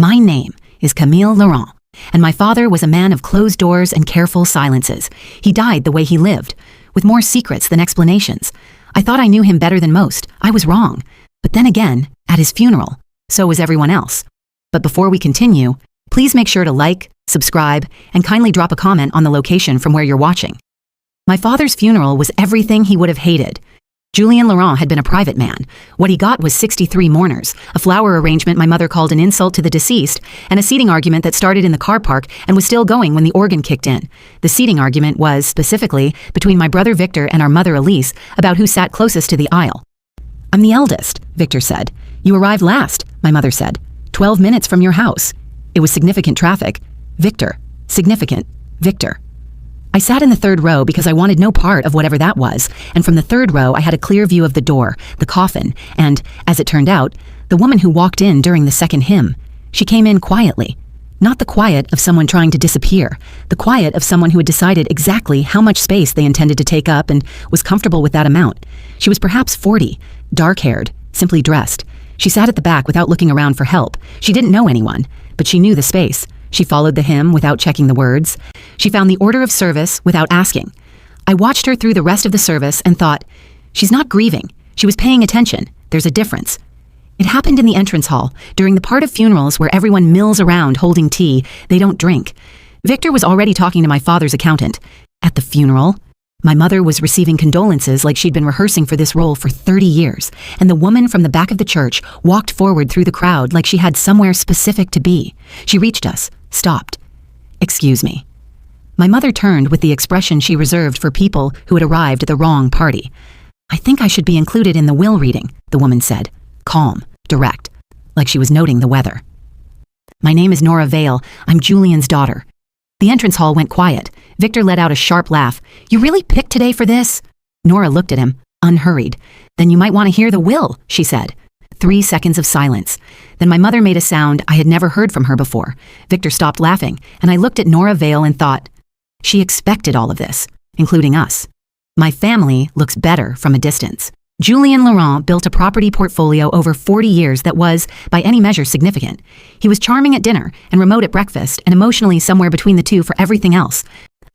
My name is Camille Laurent, and my father was a man of closed doors and careful silences. He died the way he lived, with more secrets than explanations. I thought I knew him better than most. I was wrong. But then again, at his funeral, so was everyone else. But before we continue, please make sure to like, subscribe, and kindly drop a comment on the location from where you're watching. My father's funeral was everything he would have hated. Julien Laurent had been a private man. What he got was 63 mourners, a flower arrangement my mother called an insult to the deceased, and a seating argument that started in the car park and was still going when the organ kicked in. The seating argument was, specifically, between my brother Victor and our mother Elise about who sat closest to the aisle. "I'm the eldest," Victor said. "You arrived last," my mother said. 12 minutes from your house. It was significant traffic. Victor. Significant. Victor. I sat in the third row because I wanted no part of whatever that was, and from the third row I had a clear view of the door, the coffin, and, as it turned out, the woman who walked in during the second hymn. She came in quietly. Not the quiet of someone trying to disappear, the quiet of someone who had decided exactly how much space they intended to take up and was comfortable with that amount. She was perhaps 40, dark-haired, simply dressed. She sat at the back without looking around for help. She didn't know anyone, but she knew the space. She followed the hymn without checking the words. She found the order of service without asking. I watched her through the rest of the service and thought, she's not grieving. She was paying attention. There's a difference. It happened in the entrance hall, during the part of funerals where everyone mills around holding tea. They don't drink. Victor was already talking to my father's accountant. At the funeral, my mother was receiving condolences like she'd been rehearsing for this role for 30 years, and the woman from the back of the church walked forward through the crowd like she had somewhere specific to be. She reached us, stopped. "Excuse me." My mother turned with the expression she reserved for people who had arrived at the wrong party. "I think I should be included in the will reading," the woman said, calm, direct, like she was noting the weather. "My name is Nora Vale. I'm Julian's daughter." The entrance hall went quiet. Victor let out a sharp laugh. "You really picked today for this?" Nora looked at him, unhurried. "Then you might want to hear the will," she said. 3 seconds of silence. Then my mother made a sound I had never heard from her before. Victor stopped laughing, and I looked at Nora Vale and thought, she expected all of this, including us. My family looks better from a distance. Julien Laurent built a property portfolio over 40 years that was, by any measure, significant. He was charming at dinner and remote at breakfast and emotionally somewhere between the two for everything else.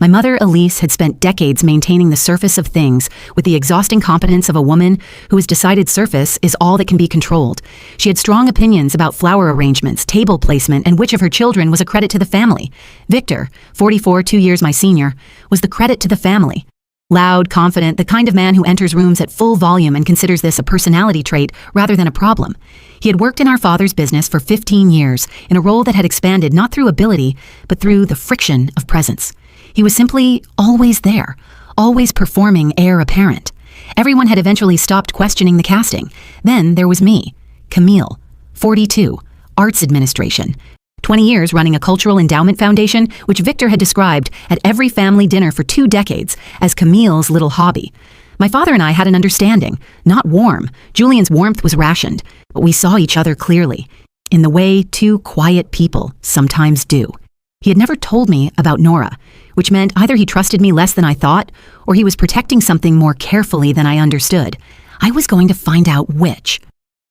My mother, Elise, had spent decades maintaining the surface of things with the exhausting competence of a woman who has decided surface is all that can be controlled. She had strong opinions about flower arrangements, table placement, and which of her children was a credit to the family. Victor, 44, 2 years my senior, was the credit to the family. Loud, confident, the kind of man who enters rooms at full volume and considers this a personality trait rather than a problem. He had worked in our father's business for 15 years in a role that had expanded not through ability, but through the friction of presence. He was simply always there, always performing heir apparent. Everyone had eventually stopped questioning the casting. Then there was me, Camille, 42, arts administration. 20 years running a cultural endowment foundation, which Victor had described at every family dinner for 2 decades as Camille's little hobby. My father and I had an understanding, not warm. Julian's warmth was rationed, but we saw each other clearly, in the way 2 quiet people sometimes do. He had never told me about Nora, which meant either he trusted me less than I thought, or he was protecting something more carefully than I understood. I was going to find out which.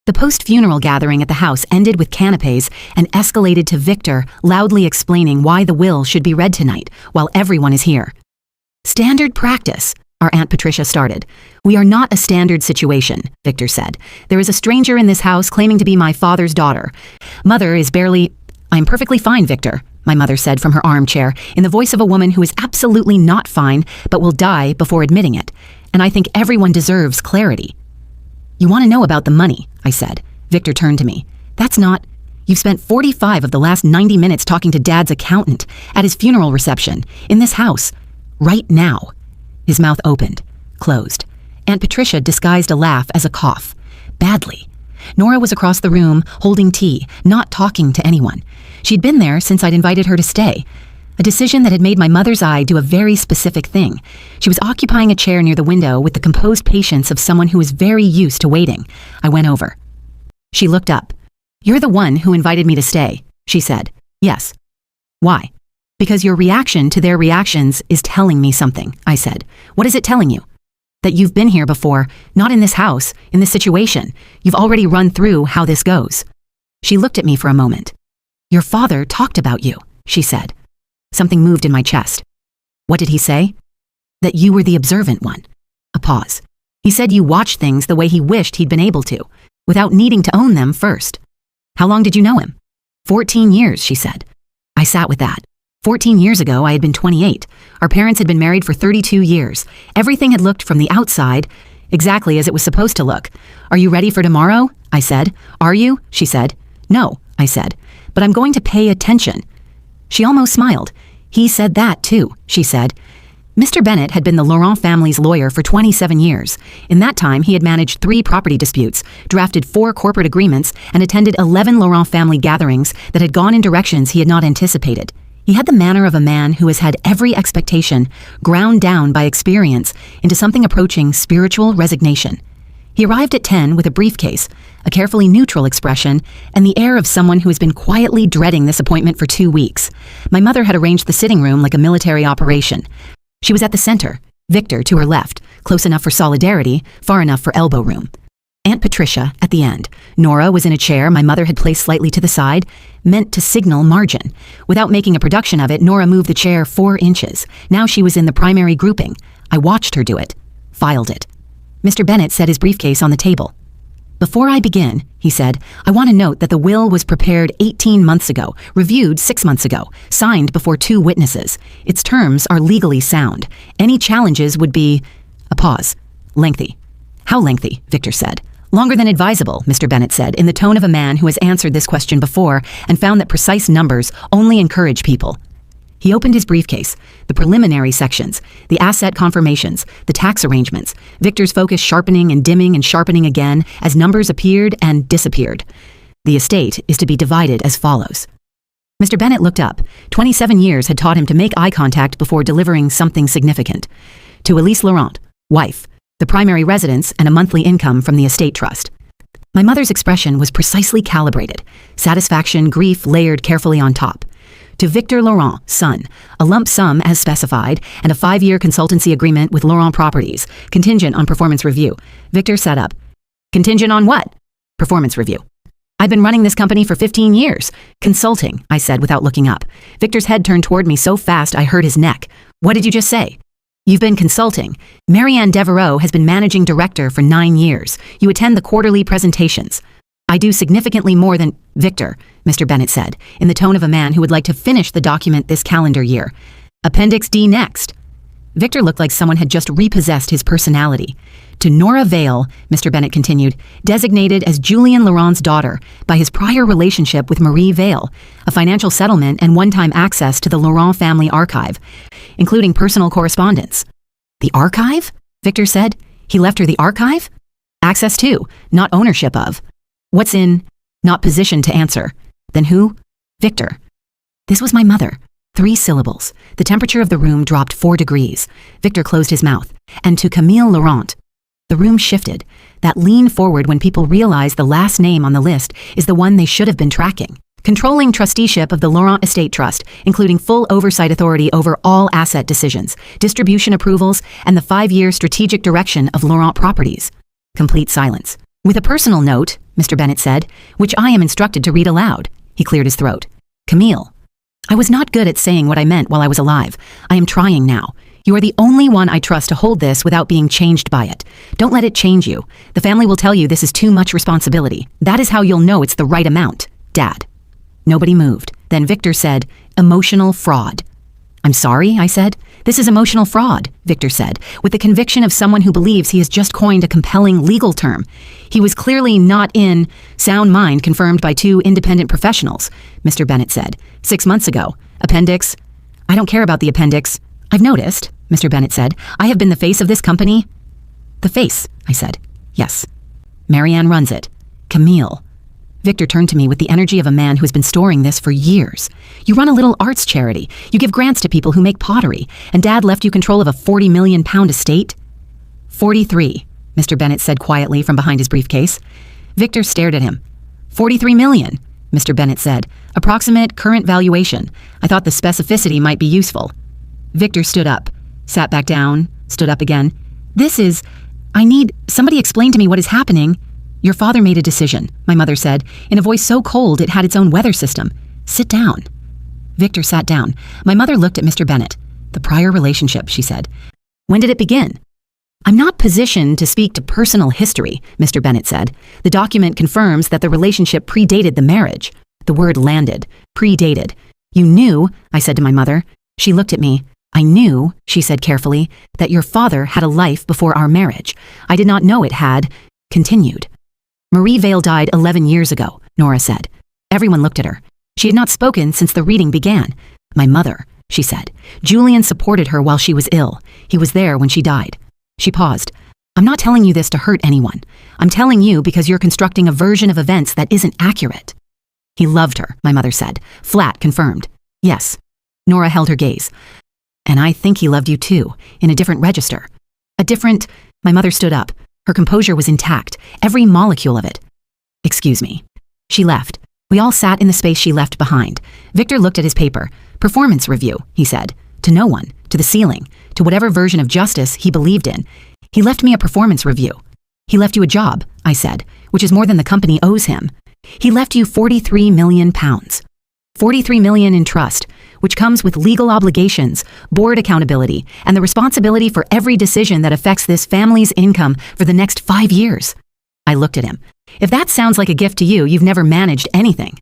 The post-funeral gathering at the house ended with canapes and escalated to Victor loudly explaining why the will should be read tonight, while everyone is here. "Standard practice," our Aunt Patricia started. "We are not a standard situation," Victor said. "There is a stranger in this house claiming to be my father's daughter. Mother is barely—" "I am perfectly fine, Victor," my mother said from her armchair, in the voice of a woman who is absolutely not fine, but will die before admitting it. "And I think everyone deserves clarity." "You want to know about the money," I said. Victor turned to me. "That's not— You've spent 45 of the last 90 minutes talking to Dad's accountant, at his funeral reception, in this house, right now." His mouth opened, closed. Aunt Patricia disguised a laugh as a cough. Badly. Nora was across the room, holding tea, not talking to anyone. She'd been there since I'd invited her to stay. A decision that had made my mother's eye do a very specific thing. She was occupying a chair near the window with the composed patience of someone who is very used to waiting. I went over. She looked up. "You're the one who invited me to stay," she said. "Yes." "Why?" "Because your reaction to their reactions is telling me something," I said. "What is it telling you?" "That you've been here before, not in this house, in this situation. You've already run through how this goes." She looked at me for a moment. Your father talked about you, she said. Something moved in my chest. What did he say? That you were the observant one. A pause. He said you watched things the way he wished he'd been able to, without needing to own them first. How long did you know him? 14 years, she said. I sat with that. 14 years ago, I had been 28. Our parents had been married for 32 years. Everything had looked from the outside exactly as it was supposed to look. Are you ready for tomorrow? I said. Are you? She said. No, I said. But I'm going to pay attention. She almost smiled. He said that too, she said. Mr. Bennett had been the Laurent family's lawyer for 27 years. In that time, he had managed 3 property disputes, drafted 4 corporate agreements, and attended 11 Laurent family gatherings that had gone in directions he had not anticipated. He had the manner of a man who has had every expectation ground down by experience into something approaching spiritual resignation. He arrived at 10 with a briefcase, a carefully neutral expression, and the air of someone who has been quietly dreading this appointment for 2 weeks. My mother had arranged the sitting room like a military operation. She was at the center, Victor to her left, close enough for solidarity, far enough for elbow room. Aunt Patricia at the end. Nora was in a chair my mother had placed slightly to the side, meant to signal margin. Without making a production of it, Nora moved the chair 4 inches. Now she was in the primary grouping. I watched her do it. Filed it. Mr. Bennett set his briefcase on the table. Before I begin, he said, I want to note that the will was prepared 18 months ago, reviewed 6 months ago, signed before 2 witnesses. Its terms are legally sound. Any challenges would be... A pause. Lengthy. How lengthy? Victor said. Longer than advisable, Mr. Bennett said, in the tone of a man who has answered this question before and found that precise numbers only encourage people. He opened his briefcase, the preliminary sections, the asset confirmations, the tax arrangements, Victor's focus sharpening and dimming and sharpening again as numbers appeared and disappeared. The estate is to be divided as follows. Mr. Bennett looked up. 27 years had taught him to make eye contact before delivering something significant. To Elise Laurent, wife, the primary residence and a monthly income from the estate trust. My mother's expression was precisely calibrated, satisfaction, grief layered carefully on top. To Victor Laurent, son, a lump sum as specified, and a 5-year consultancy agreement with Laurent Properties, contingent on performance review. Victor sat up. Contingent on what? Performance review. I've been running this company for 15 years. Consulting, I said without looking up. Victor's head turned toward me so fast I hurt his neck. What did you just say? You've been consulting. Marianne Devereaux has been managing director for 9 years. You attend the quarterly presentations. I do significantly more than Victor, Mr. Bennett said, in the tone of a man who would like to finish the document this calendar year. Appendix D next. Victor looked like someone had just repossessed his personality. To Nora Vale, Mr. Bennett continued, designated as Julian Laurent's daughter by his prior relationship with Marie Vale, a financial settlement and one-time access to the Laurent family archive, including personal correspondence. The archive? Victor said. He left her the archive? Access to, not ownership of. What's in? Not positioned to answer. Then who? Victor. This was my mother. 3 syllables. The temperature of the room dropped 4 degrees. Victor closed his mouth. And to Camille Laurent. The room shifted. That lean forward when people realize the last name on the list is the one they should have been tracking. Controlling trusteeship of the Laurent Estate Trust, including full oversight authority over all asset decisions, distribution approvals, and the 5-year strategic direction of Laurent Properties. Complete silence. With a personal note, Mr. Bennett said, which I am instructed to read aloud. He cleared his throat. Camille. I was not good at saying what I meant while I was alive. I am trying now. You are the only one I trust to hold this without being changed by it. Don't let it change you. The family will tell you this is too much responsibility. That is how you'll know it's the right amount, Dad. Nobody moved. Then Victor said, emotional fraud. I'm sorry, I said. This is emotional fraud, Victor said, with the conviction of someone who believes he has just coined a compelling legal term. He was clearly not in sound mind confirmed by 2 independent professionals, Mr. Bennett said. 6 months ago. Appendix. I don't care about the appendix. I've noticed, Mr. Bennett said. I have been the face of this company. The face, I said. Yes. Marianne runs it. Camille. Victor turned to me with the energy of a man who has been storing this for years. You run a little arts charity. You give grants to people who make pottery. And Dad left you control of a 40 million pound estate? 43, Mr. Bennett said quietly from behind his briefcase. Victor stared at him. 43 million, Mr. Bennett said. Approximate current valuation. I thought the specificity might be useful. Victor stood up, sat back down, stood up again. Somebody explain to me what is happening. Your father made a decision, my mother said, in a voice so cold it had its own weather system. Sit down. Victor sat down. My mother looked at Mr. Bennett. The prior relationship, she said. When did it begin? I'm not positioned to speak to personal history, Mr. Bennett said. The document confirms that the relationship predated the marriage. The word landed. Predated. You knew, I said to my mother. She looked at me. I knew, she said carefully, that your father had a life before our marriage. I did not know it had continued. Marie Vale died 11 years ago, Nora said. Everyone looked at her. She had not spoken since the reading began. My mother, she said. Julian supported her while she was ill. He was there when she died. She paused. I'm not telling you this to hurt anyone. I'm telling you because you're constructing a version of events that isn't accurate. He loved her, my mother said. Flat confirmed. Yes. Nora held her gaze. And I think he loved you too, in a different register. My mother stood up. Her composure was intact, every molecule of it. Excuse me. She left. We all sat in the space she left behind. Victor looked at his paper. Performance review, he said. To no one, to the ceiling, to whatever version of justice he believed in. He left me a performance review. He left you a job, I said, which is more than the company owes him. He left you £43 million. $43 million in trust, which comes with legal obligations, board accountability, and the responsibility for every decision that affects this family's income for the next 5 years. I looked at him. If that sounds like a gift to you, you've never managed anything.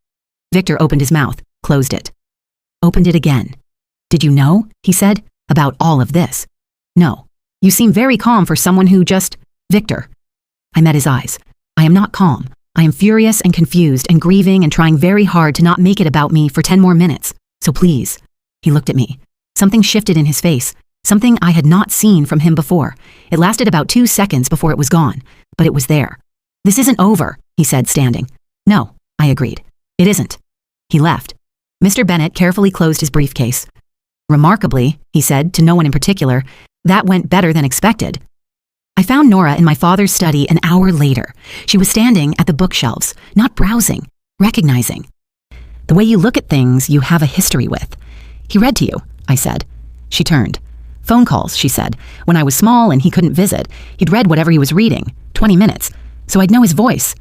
Victor opened his mouth, closed it. Opened it again. Did you know, he said, about all of this? No. You seem very calm for someone who just... Victor. I met his eyes. I am not calm. I am furious and confused and grieving and trying very hard to not make it about me for 10 more minutes. So please. He looked at me. Something shifted in his face. Something I had not seen from him before. It lasted about 2 seconds before it was gone, but it was there. This isn't over, he said, standing. No, I agreed. It isn't. He left. Mr. Bennett carefully closed his briefcase. Remarkably, he said, to no one in particular, that went better than expected. I found Nora in my father's study an hour later. She was standing at the bookshelves, not browsing, recognizing. The way you look at things you have a history with. He read to you, I said. She turned. Phone calls, she said. When I was small and he couldn't visit, he'd read whatever he was reading, 20 minutes, so I'd know his voice.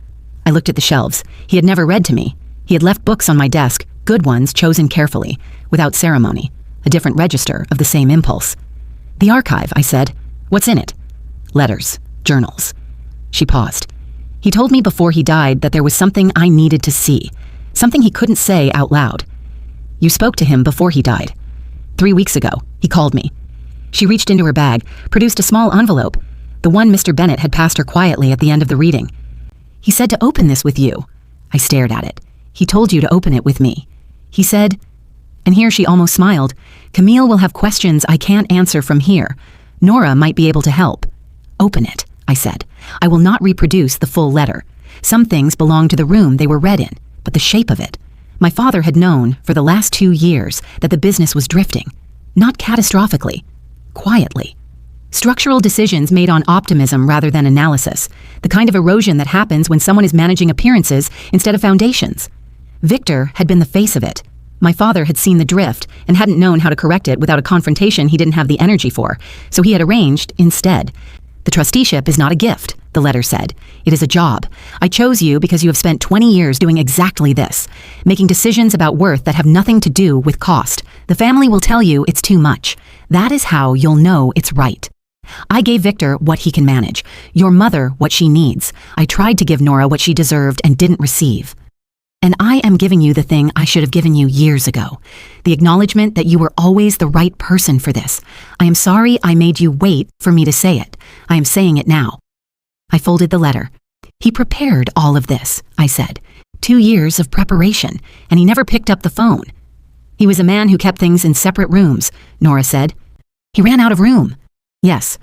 I looked at the shelves. He had never read to me. He had left books on my desk, good ones chosen carefully, without ceremony, a different register of the same impulse. The archive, I said. What's in it? Letters, journals. She paused. He told me before he died that there was something I needed to see, something he couldn't say out loud. You spoke to him before he died. 3 weeks ago, he called me. She reached into her bag, produced a small envelope, the one Mr. Bennett had passed her quietly at the end of the reading. He said to open this with you. I stared at it. He told you to open it with me. He said, and here she almost smiled, Camille will have questions I can't answer from here. Nora might be able to help. Open it, I said. I will not reproduce the full letter. Some things belong to the room they were read in, but the shape of it. My father had known, for the last 2 years, that the business was drifting. Not catastrophically. Quietly. Structural decisions made on optimism rather than analysis. The kind of erosion that happens when someone is managing appearances instead of foundations. Victor had been the face of it. My father had seen the drift and hadn't known how to correct it without a confrontation he didn't have the energy for, so he had arranged instead. The trusteeship is not a gift, the letter said. It is a job. I chose you because you have spent 20 years doing exactly this, making decisions about worth that have nothing to do with cost. The family will tell you it's too much. That is how you'll know it's right. I gave Victor what he can manage, your mother what she needs. I tried to give Nora what she deserved and didn't receive. And I am giving you the thing I should have given you years ago. The acknowledgement that you were always the right person for this. I am sorry I made you wait for me to say it. I am saying it now. I folded the letter. He prepared all of this, I said. 2 years of preparation, and he never picked up the phone. He was a man who kept things in separate rooms, Nora said. He ran out of room. Yes.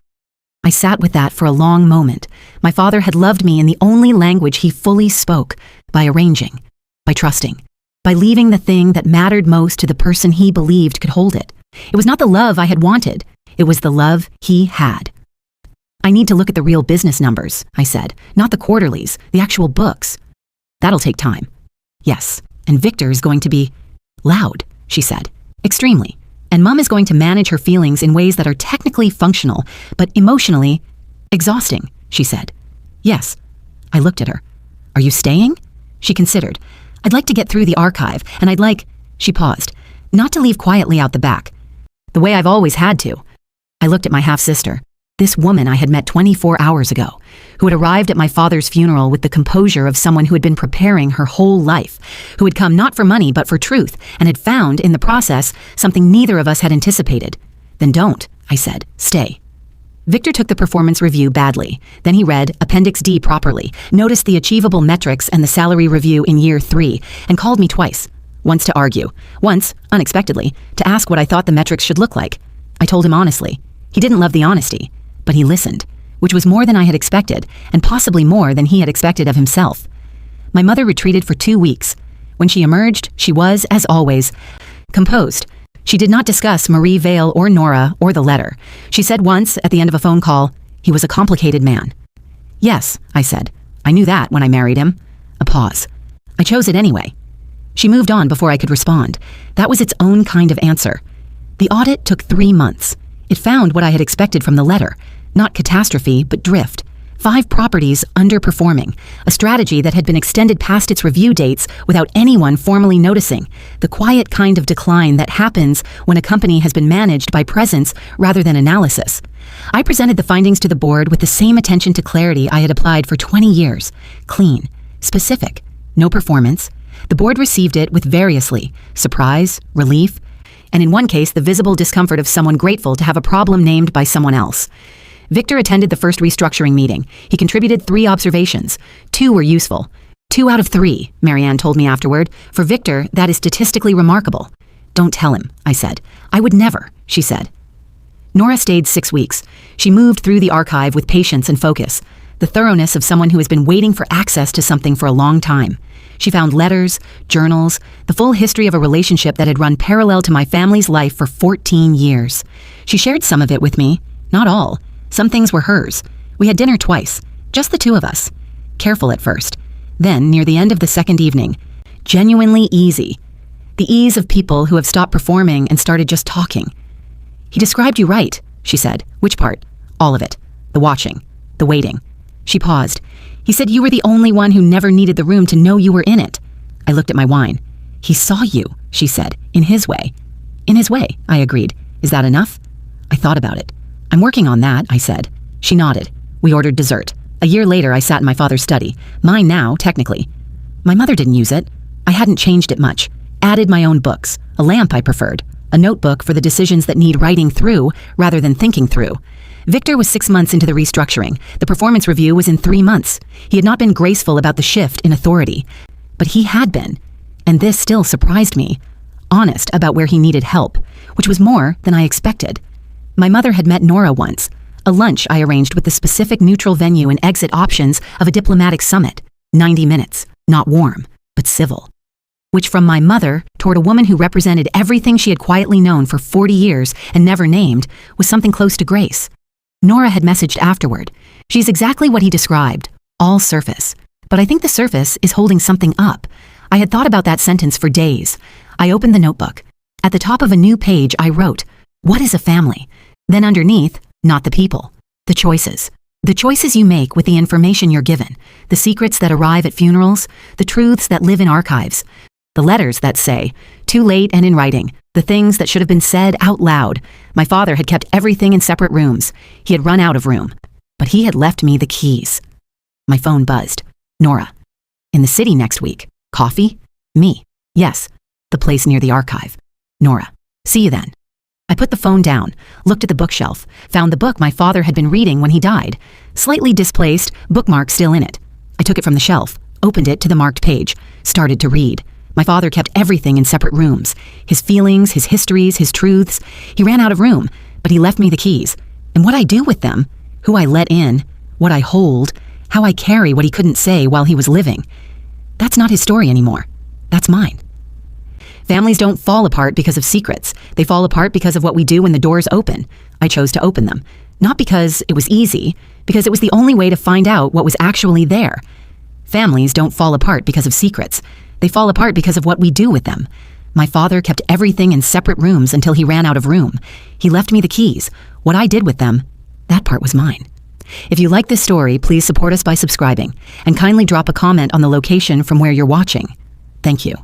I sat with that for a long moment. My father had loved me in the only language he fully spoke, by arranging. By trusting, by leaving the thing that mattered most to the person he believed could hold it. It was not the love I had wanted. It was the love he had. I need to look at the real business numbers, I said, not the quarterlies, the actual books. That'll take time. Yes, and Victor is going to be loud, she said, extremely. And Mom is going to manage her feelings in ways that are technically functional, but emotionally exhausting, she said. Yes. I looked at her. Are you staying? She considered. I'd like to get through the archive, and I'd like... She paused, not to leave quietly out the back. The way I've always had to. I looked at my half-sister, this woman I had met 24 hours ago, who had arrived at my father's funeral with the composure of someone who had been preparing her whole life, who had come not for money but for truth, and had found, in the process, something neither of us had anticipated. Then don't, I said. Stay. Victor took the performance review badly. Then he read Appendix D properly, noticed the achievable metrics and the salary review in year 3, and called me twice. Once to argue. Once, unexpectedly, to ask what I thought the metrics should look like. I told him honestly. He didn't love the honesty, but he listened, which was more than I had expected, and possibly more than he had expected of himself. My mother retreated for 2 weeks. When she emerged, she was, as always, composed. She did not discuss Marie Vale or Nora or the letter. She said once, at the end of a phone call, he was a complicated man. Yes, I said. I knew that when I married him. A pause. I chose it anyway. She moved on before I could respond. That was its own kind of answer. The audit took 3 months. It found what I had expected from the letter. Not catastrophe, but drift. 5 properties underperforming, a strategy that had been extended past its review dates without anyone formally noticing, the quiet kind of decline that happens when a company has been managed by presence rather than analysis. I presented the findings to the board with the same attention to clarity I had applied for 20 years. Clean, specific, no performance. The board received it with variously, surprise, relief, and in one case the visible discomfort of someone grateful to have a problem named by someone else. Victor attended the first restructuring meeting. He contributed 3 observations. 2 were useful. 2 out of 3, Marianne told me afterward. For Victor, that is statistically remarkable. Don't tell him, I said. I would never, she said. Nora stayed 6 weeks. She moved through the archive with patience and focus, the thoroughness of someone who has been waiting for access to something for a long time. She found letters, journals, the full history of a relationship that had run parallel to my family's life for 14 years. She shared some of it with me, not all. Some things were hers. We had dinner twice, just the 2 of us. Careful at first. Then, near the end of the second evening, genuinely easy. The ease of people who have stopped performing and started just talking. He described you right, she said. Which part? All of it. The watching. The waiting. She paused. He said you were the only one who never needed the room to know you were in it. I looked at my wine. He saw you, she said, in his way. In his way, I agreed. Is that enough? I thought about it. I'm working on that, I said. She nodded. We ordered dessert. A year later, I sat in my father's study. Mine now, technically. My mother didn't use it. I hadn't changed it much. Added my own books. A lamp I preferred. A notebook for the decisions that need writing through rather than thinking through. Victor was 6 months into the restructuring. The performance review was in 3 months. He had not been graceful about the shift in authority. But he had been. And this still surprised me. Honest about where he needed help, which was more than I expected. My mother had met Nora once, a lunch I arranged with the specific neutral venue and exit options of a diplomatic summit. 90 minutes, not warm, but civil. Which from my mother toward a woman who represented everything she had quietly known for 40 years and never named was something close to grace. Nora had messaged afterward. She's exactly what he described, all surface. But I think the surface is holding something up. I had thought about that sentence for days. I opened the notebook. At the top of a new page, I wrote, "What is a family?" Then underneath, not the people, the choices. The choices you make with the information you're given, the secrets that arrive at funerals, the truths that live in archives, the letters that say, too late and in writing, the things that should have been said out loud. My father had kept everything in separate rooms. He had run out of room, but he had left me the keys. My phone buzzed. Nora. In the city next week. Coffee? Me. Yes. The place near the archive. Nora. See you then. I put the phone down, looked at the bookshelf, found the book my father had been reading when he died. Slightly displaced, bookmark still in it. I took it from the shelf, opened it to the marked page, started to read. My father kept everything in separate rooms. His feelings, his histories, his truths. He ran out of room, but he left me the keys. And what I do with them, who I let in, what I hold, how I carry what he couldn't say while he was living, that's not his story anymore. That's mine. Families don't fall apart because of secrets. They fall apart because of what we do when the doors open. I chose to open them. Not because it was easy, because it was the only way to find out what was actually there. Families don't fall apart because of secrets. They fall apart because of what we do with them. My father kept everything in separate rooms until he ran out of room. He left me the keys. What I did with them, that part was mine. If you like this story, please support us by subscribing, and kindly drop a comment on the location from where you're watching. Thank you.